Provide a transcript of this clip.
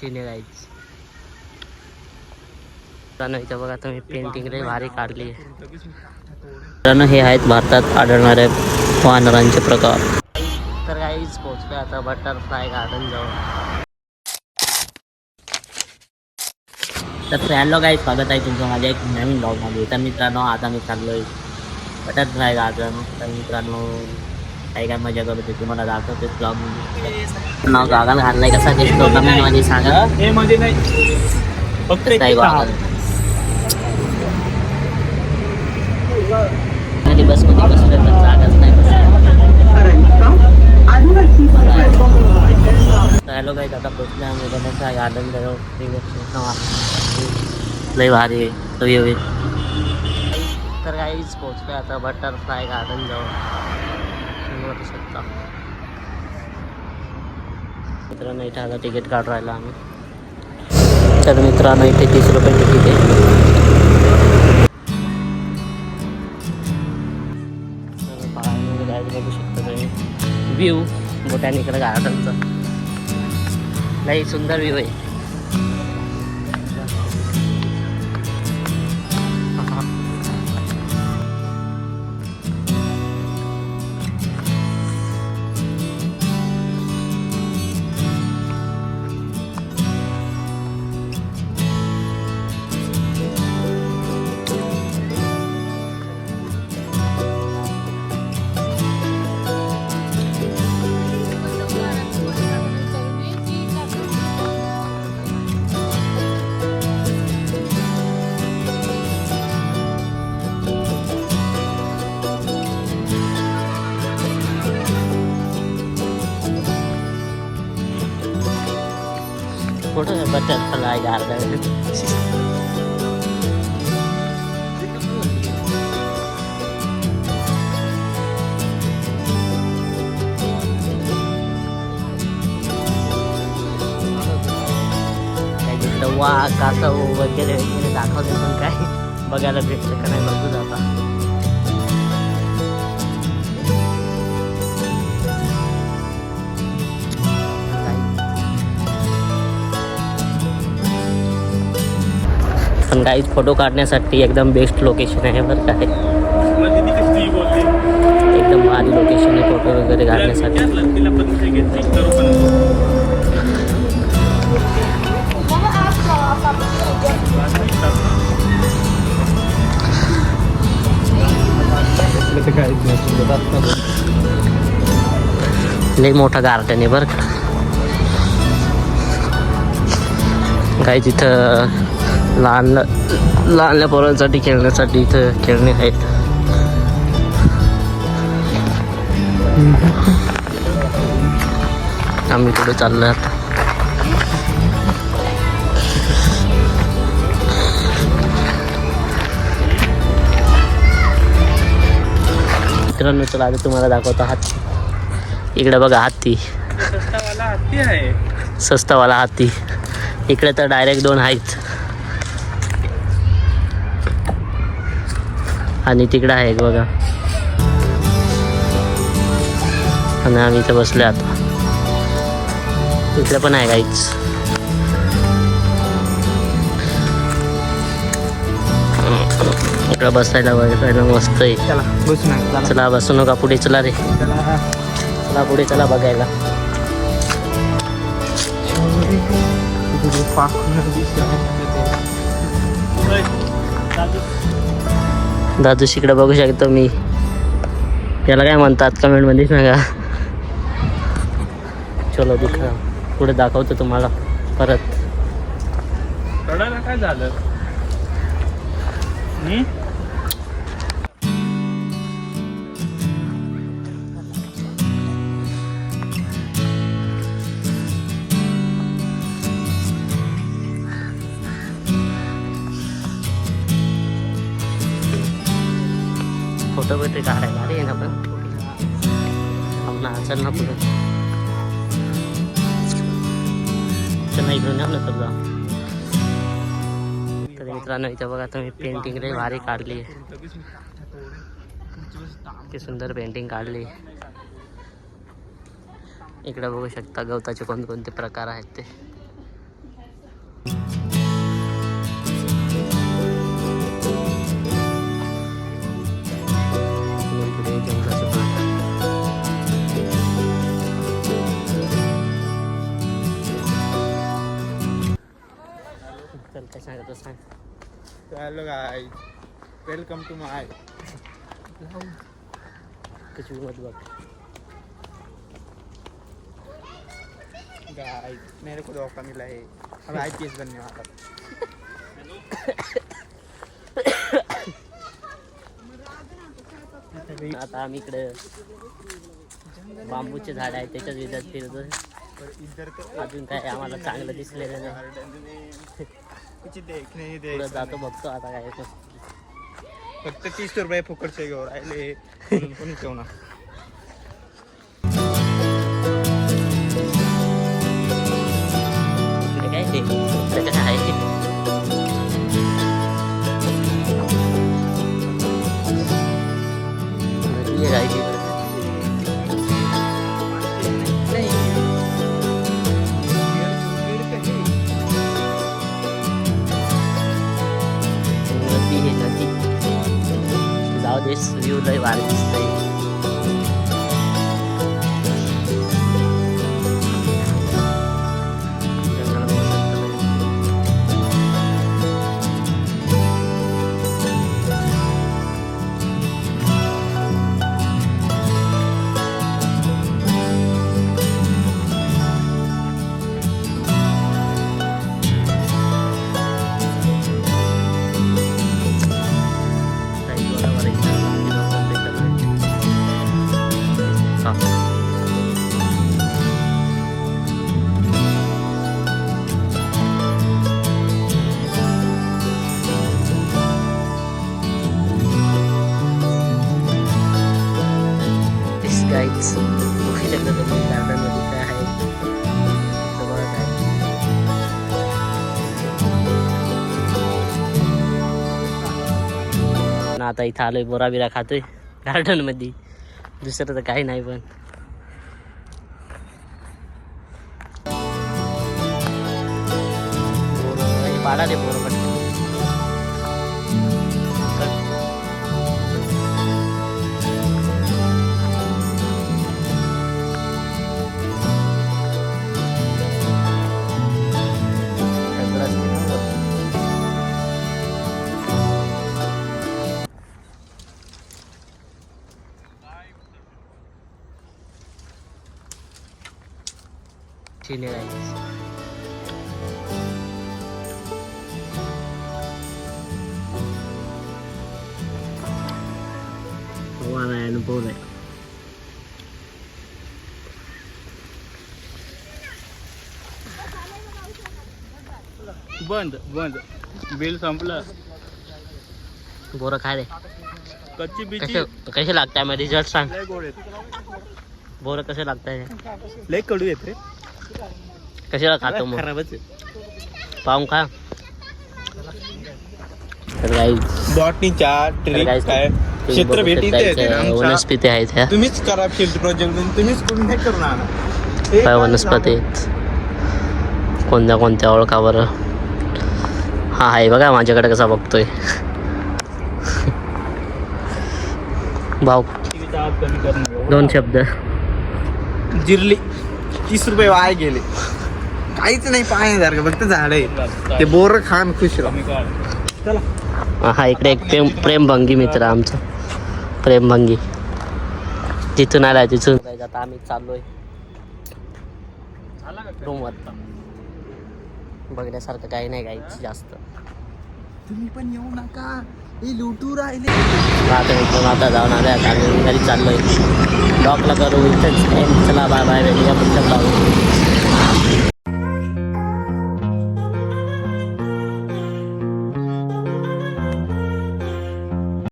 चिने जायच इथं बघा तुम्ही पेंटिंग लय भारी काढली. हे आहेत भारतात आढळणारे वानरांचे प्रकार. तर काहीच पोहोचलो आता बटरफ्लाय गार्डन जवळ. तर फ्रेंडला काही स्वागत आहे तुमचं माझ्या एक नवीन ब्लॉगमध्ये. तर मित्रांनो आता मी चाललोय बटरफ्लाय गार्डन. तर मित्रांनो काही मजा करत होती तुम्हाला दाखवते ब्लॉग नाव गागल घाललाय कसा दिसतो कमेंट मध्ये सांगा. हे मध्ये नाही फक्त बसमध्ये बसलोय पण जागाच नाही. हॅलो गाईज आता पोचले आम्ही बटरफ्लाय गार्डन जवळ. लय भारी आहे तर काहीच पोहोचलोय आता बटरफ्लाय गार्डन जवळ बघू शकता. मित्रांनो इथे आता तिकीट काढून राहिला आम्ही. तर मित्रांनो इथे 30 रुपये तिकीट आहे. बघू शकता तुम्ही व्ह्यू बोटॅनिकल गार्डनचा लई सुंदर व्ह्यू आहे. फोटो बटरफ्लाय गार्डन वाघ कासव वगैरे वगैरे दाखवले पण काय बघायला भेटलं का नाही बघू जाता. पण काहीच फोटो काढण्यासाठी एकदम बेस्ट लोकेशन आहे बरं काय. एकदम भारी लोकेशन आहे फोटो वगैरे काढण्यासाठी. लय मोठा गार्डन आहे बरं का. काही तिथं लहान पोरांसाठी खेळण्यासाठी इथं खेळणे आहेत. आम्ही पुढे चाललोय आता. मित्रांनो चला आता तुम्हाला दाखवतो हाती. इकडे बघा हाती सस्तावाला हाती. इकडे तर डायरेक्ट 2 आहेत आणि तिकडे आहे बघा. आणि आम्ही इथं बसले आता. इकडे पण आहे काहीच. इकडं बसायला वगैरे मस्त आहे. चला बसू नका पुढे चला रे. चला पुढे चला बघायला. दादू इकडे बघू शकतो मी. त्याला काय म्हणतात कमेंट मध्ये सांगा. चलो दिखा पुढे दाखवतो तुम्हाला परत. काय झालं फोटो बिटो काढायला अरे ना पण चल ना पुढे. चल इकडून ना तर जा. तर मित्रांनो इथं बघा तुम्ही पेंटिंग लय भारी काढली. किती सुंदर पेंटिंग काढली. इकडे बघू शकता गवताचे कोणकोणते प्रकार आहेत ते. काय सांगतो सांग. हॅलो गाय, वेलकम टू माय. कशी मत बघ गाय, मेरे को धोखा मिला है. अब IPS बनने वाला. आता आम्ही इकडे बांबूचे झाड आहे त्याच्याच विचार फिरतो. इधर तो अजून काय आम्हाला चांगलं दिसलेलं नाही. गार्डन में कुछ देखने ही पुढे दे. जातो बघतो आता काय फक्त 30 रुपये फुकटचे घेऊ राहिले. कोणी ठेव ना. इकडे काय ते सगळं आहे. नदी आहे काय तिकडे. नदी आहे नदी. जाऊ दे व्ह्यू लय भारी दिसतंय. जंगल मस्त लय. काही जोरावर आहे. हा. This guys बघू शकता तुम्ही गार्डन मध्ये काय आहे. इथं बघा काय. ना आता इथं आलोय बोरा बिरा खातोय गार्डन मध्ये. दुसरं तर काही नाही पण पाडा रे बोर पटकन. चिने guys. वाला आहे अनुभव आहे. बंद बंद बिल संपलं. बोरं खा रे. कच्ची बिची कसे कसे लागताय मग रिझल्ट सांग. लय गोड आहेत. बोरं कसे लागताय लय कडू येत रे. कशाला खातो मग. खराबच आहे. पाहून खा. तर गाईज बॉटनीच्या ट्रिक guys, काय क्षेत्र भेटीचे आहेत ना आमच्या. वनस्पती आहेत ह्या. तुम्हीच करा फील्ड प्रोजेक्ट. तुम्हीच कुठून नाही करून आणा. काय वनस्पती आहेत कोणत्या कोणत्या ओळखा बरं. हा आहे बघा माझ्याकडे कसा बघतोय. भाऊ कमी करून 2 शब्द. जिरली 30 रुपये वाया गेले. काहीच नाही पाहण्यासारखं फक्त झाड आहे. ते बोर खान खुश राहा. कमी काढ. चला. हा इकडे एक प्रेमभंगी मित्र आमचा. प्रेमभंगी तिथून आलाय तिथून. आता आम्ही चाललोय आला का रूमवर. बघण्यासारखं काही नाही काही जास्त. तुम्ही पण येऊ नका. हे लुटू राहिले. आता इथून आता जाऊन आलोय. आता आम्ही घरी चाललोय. लॉकला करू इथंच. चला बाय बाय. वेगळ्या पुढच्या